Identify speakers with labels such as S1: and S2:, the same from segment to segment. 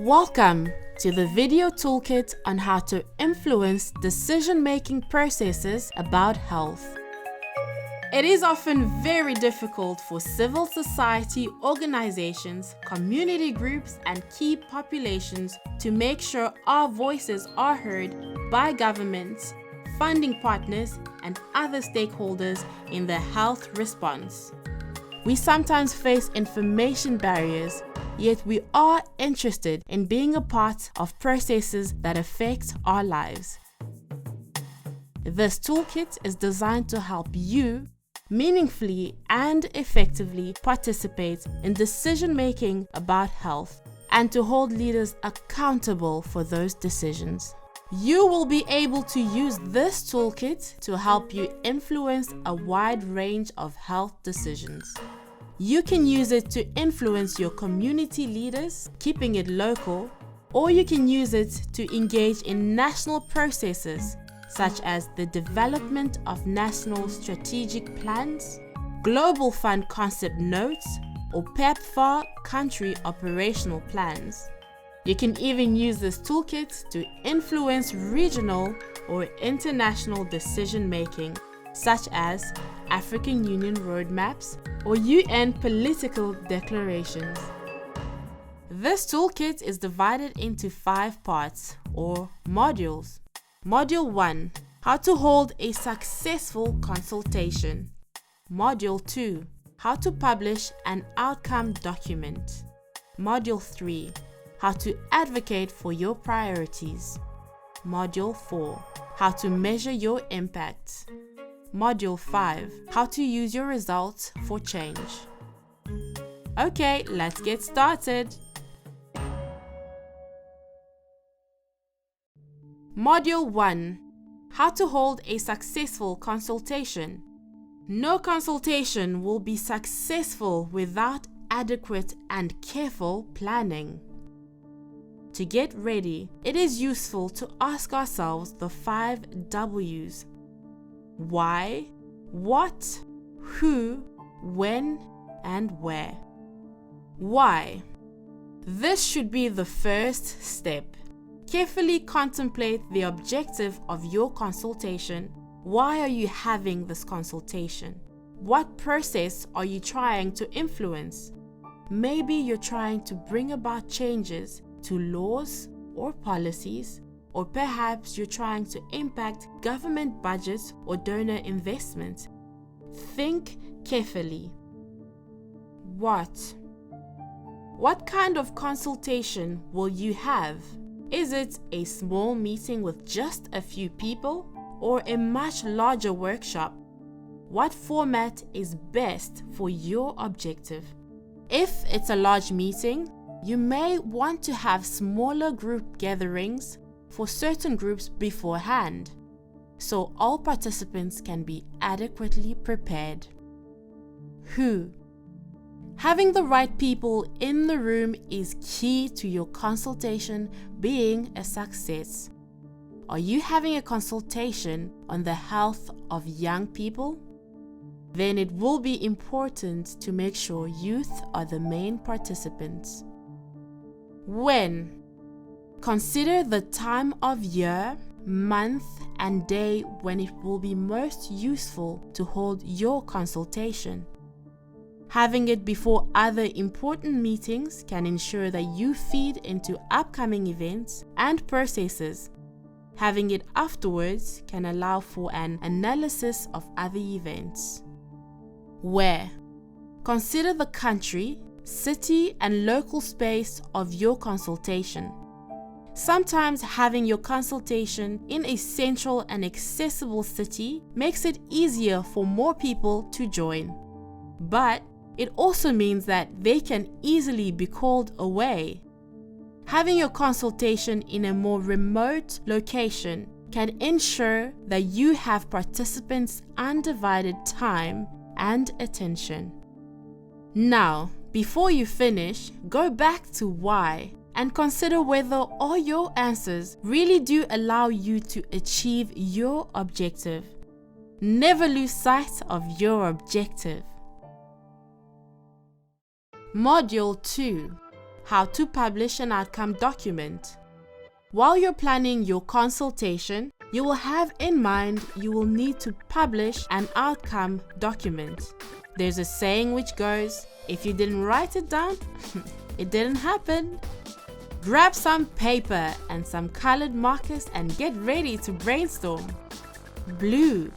S1: Welcome to the video toolkit on how to influence decision-making processes about health. It is often very difficult for civil society organizations, community groups, and key populations to make sure our voices are heard by governments, funding partners, and other stakeholders in the health response. We sometimes face information barriers, yet we are interested in being a part of processes that affect our lives. This toolkit is designed to help you meaningfully and effectively participate in decision-making about health and to hold leaders accountable for those decisions. You will be able to use this toolkit to help you influence a wide range of health decisions. You can use it to influence your community leaders, keeping it local, or you can use it to engage in national processes such as the development of national strategic plans, Global Fund concept notes, or PEPFAR country operational plans. You can even use this toolkit to influence regional or international decision-making, such as African Union roadmaps or UN political declarations. This toolkit is divided into 5 parts or modules. Module 1. How to hold a successful consultation. Module 2. How to publish an outcome document. Module 3. How to advocate for your priorities. Module 4. How to measure your impact. Module 5. How to use your results for change. Okay, let's get started. Module 1. How to hold a successful consultation. No consultation will be successful without adequate and careful planning. To get ready, it is useful to ask ourselves the 5 W's. Why, what, who, when, and where. Why? This should be the first step. Carefully contemplate the objective of your consultation. Why are you having this consultation? What process are you trying to influence? Maybe you're trying to bring about changes to laws or policies, or perhaps you're trying to impact government budgets or donor investment. Think carefully. What? What kind of consultation will you have? Is it a small meeting with just a few people or a much larger workshop? What format is best for your objective? If it's a large meeting, you may want to have smaller group gatherings for certain groups beforehand, so all participants can be adequately prepared. Who? Having the right people in the room is key to your consultation being a success. Are you having a consultation on the health of young people? Then it will be important to make sure youth are the main participants. When? Consider the time of year, month, and day when it will be most useful to hold your consultation. Having it before other important meetings can ensure that you feed into upcoming events and processes. Having it afterwards can allow for an analysis of other events. Where? Consider the country, city, and local space of your consultation. Sometimes having your consultation in a central and accessible city makes it easier for more people to join. But it also means that they can easily be called away. Having your consultation in a more remote location can ensure that you have participants' undivided time and attention. Now, before you finish, go back to why and consider whether all your answers really do allow you to achieve your objective. Never lose sight of your objective. Module 2. How to publish an outcome document. While you're planning your consultation, you will have in mind you will need to publish an outcome document. There's a saying which goes, if you didn't write it down, it didn't happen. Grab some paper and some colored markers and get ready to brainstorm. Blue.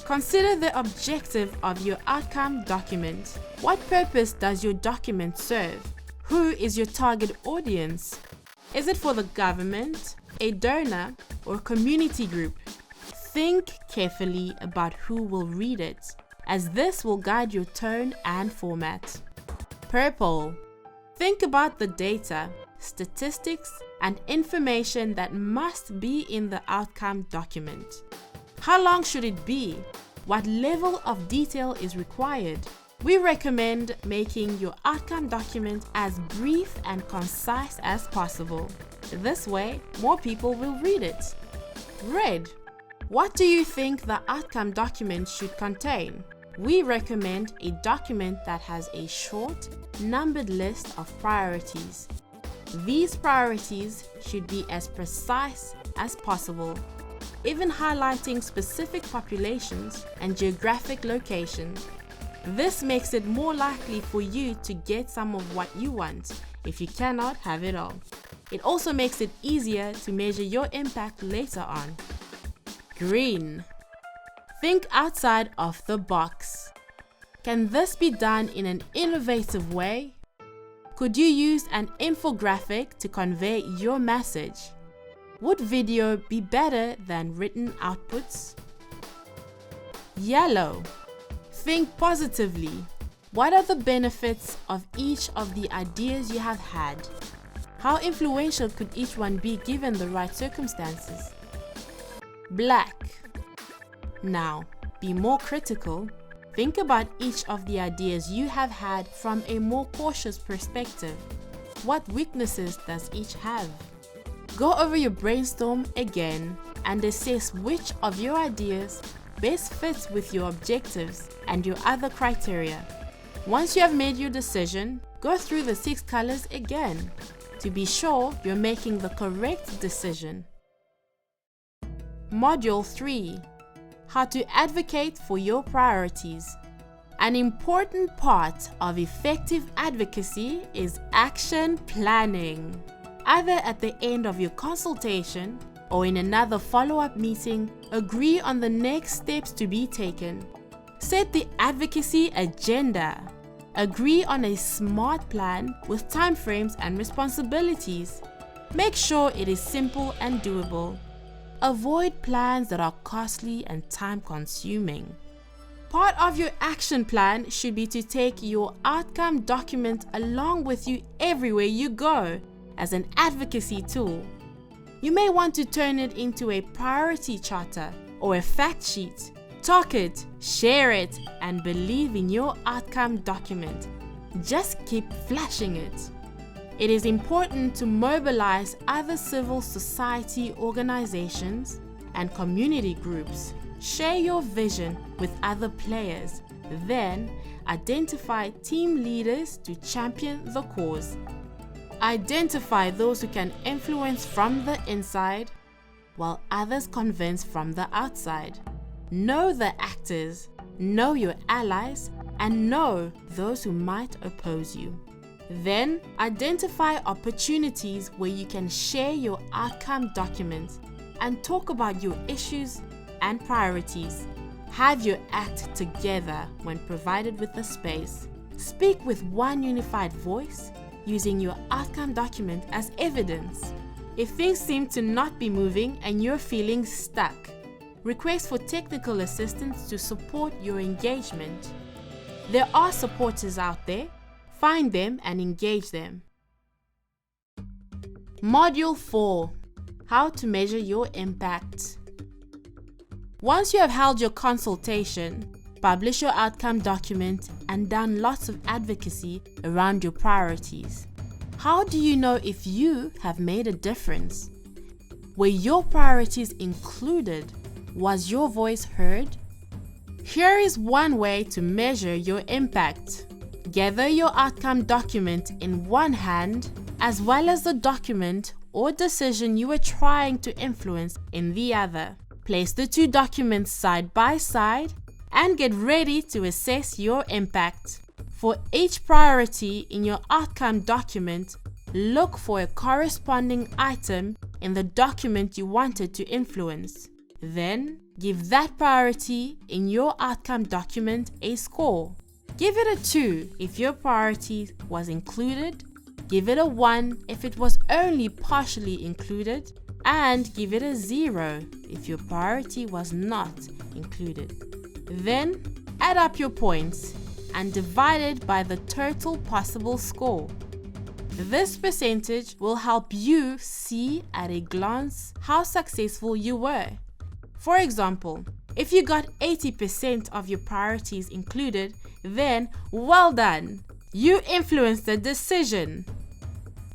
S1: Consider the objective of your outcome document. What purpose does your document serve? Who is your target audience? Is it for the government, a donor, or community group? Think carefully about who will read it, as this will guide your tone and format. Purple. Think about the data, statistics, and information that must be in the outcome document. How long should it be? What level of detail is required? We recommend making your outcome document as brief and concise as possible. This way, more people will read it. Red. What do you think the outcome document should contain? We recommend a document that has a short, numbered list of priorities. These priorities should be as precise as possible, even highlighting specific populations and geographic locations. This makes it more likely for you to get some of what you want if you cannot have it all. It also makes it easier to measure your impact later on. Green. Think outside of the box. Can this be done in an innovative way? Could you use an infographic to convey your message? Would video be better than written outputs? Yellow. Think positively. What are the benefits of each of the ideas you have had? How influential could each one be given the right circumstances? Black. Now, be more critical. Think about each of the ideas you have had from a more cautious perspective. What weaknesses does each have? Go over your brainstorm again and assess which of your ideas best fits with your objectives and your other criteria. Once you have made your decision, go through the 6 colors again to be sure you're making the correct decision. Module 3. How to advocate for your priorities. An important part of effective advocacy is action planning. Either at the end of your consultation or in another follow-up meeting, agree on the next steps to be taken. Set the advocacy agenda. Agree on a SMART plan with timeframes and responsibilities. Make sure it is simple and doable. Avoid plans that are costly and time-consuming. Part of your action plan should be to take your outcome document along with you everywhere you go as an advocacy tool. You may want to turn it into a priority charter or a fact sheet. Talk it, share it, and believe in your outcome document. Just keep flashing it. It is important to mobilize other civil society organizations and community groups. Share your vision with other players. Then, identify team leaders to champion the cause. Identify those who can influence from the inside, while others convince from the outside. Know the actors, know your allies, and know those who might oppose you. Then, identify opportunities where you can share your outcome documents and talk about your issues and priorities. Have your act together when provided with the space. Speak with one unified voice, using your outcome document as evidence. If things seem to not be moving and you're feeling stuck, request for technical assistance to support your engagement. There are supporters out there. Find them and engage them. Module 4. How to measure your impact. Once you have held your consultation, publish your outcome document and done lots of advocacy around your priorities. How do you know if you have made a difference? Were your priorities included? Was your voice heard? Here is one way to measure your impact. Gather your outcome document in one hand, as well as the document or decision you are trying to influence in the other. Place the two documents side by side and get ready to assess your impact. For each priority in your outcome document, look for a corresponding item in the document you wanted to influence. Then, give that priority in your outcome document a score. Give it a 2 if your priority was included, give it a 1 if it was only partially included, and give it a 0 if your priority was not included. Then, add up your points and divide it by the total possible score. This percentage will help you see at a glance how successful you were. For example, if you got 80% of your priorities included, then well done! You influenced the decision.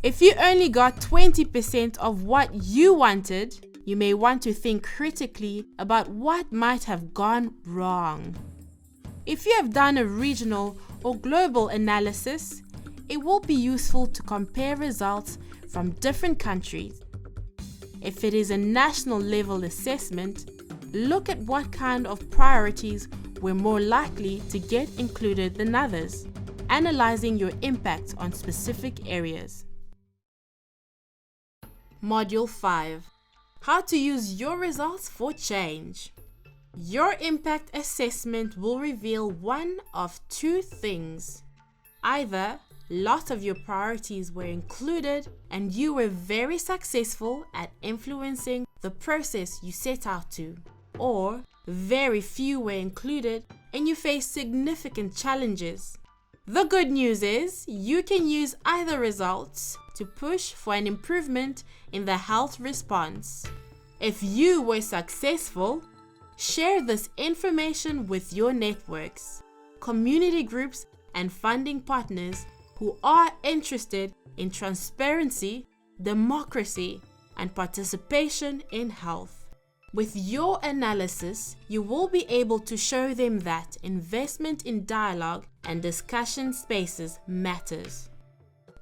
S1: If you only got 20% of what you wanted, you may want to think critically about what might have gone wrong. If you have done a regional or global analysis, it will be useful to compare results from different countries. If it is a national level assessment, look at what kind of priorities were more likely to get included than others, analyzing your impact on specific areas. Module 5. How to use your results for change. Your impact assessment will reveal one of two things. Either lots of your priorities were included and you were very successful at influencing the process you set out to, or very few were included and you faced significant challenges. The good news is you can use either results to push for an improvement in the health response. If you were successful, share this information with your networks, community groups, and funding partners who are interested in transparency, democracy, and participation in health. With your analysis, you will be able to show them that investment in dialogue and discussion spaces matters.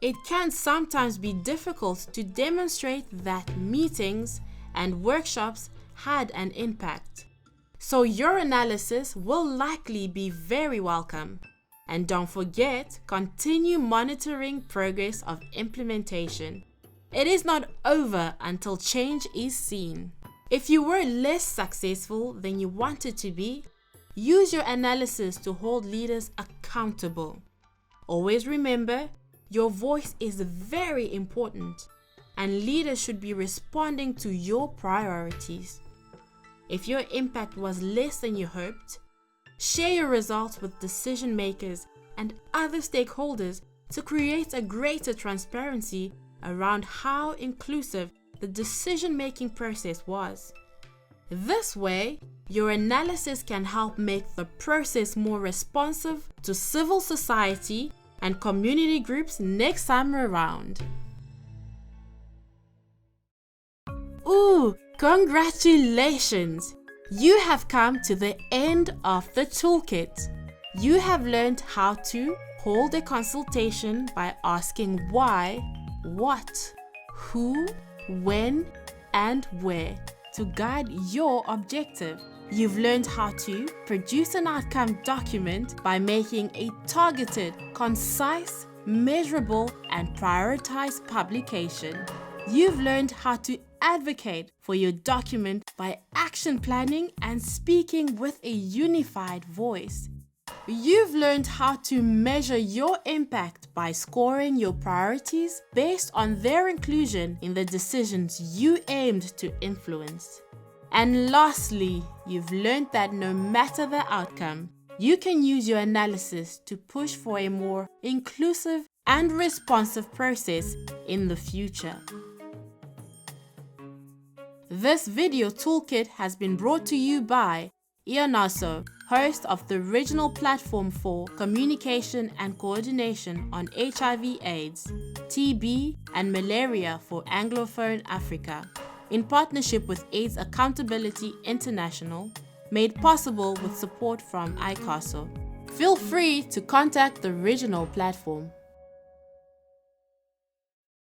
S1: It can sometimes be difficult to demonstrate that meetings and workshops had an impact. So your analysis will likely be very welcome. And don't forget, continue monitoring progress of implementation. It is not over until change is seen. If you were less successful than you wanted to be, use your analysis to hold leaders accountable. Always remember, your voice is very important, and leaders should be responding to your priorities. If your impact was less than you hoped, share your results with decision makers and other stakeholders to create a greater transparency around how inclusive the decision-making process was. This way, your analysis can help make the process more responsive to civil society and community groups next time around. Ooh, congratulations! You have come to the end of the toolkit. You have learned how to hold a consultation by asking why, what, who, when, and where to guide your objective. You've learned how to produce an outcome document by making a targeted, concise, measurable, and prioritized publication. You've learned how to advocate for your document by action planning and speaking with a unified voice. You've learned how to measure your impact by scoring your priorities based on their inclusion in the decisions you aimed to influence. And lastly, you've learned that no matter the outcome, you can use your analysis to push for a more inclusive and responsive process in the future. This video toolkit has been brought to you by EANNASO, host of the regional platform for communication and coordination on HIV/AIDS, TB, and malaria for Anglophone Africa, in partnership with AIDS Accountability International, made possible with support from ICASO. feel free to contact the regional platform.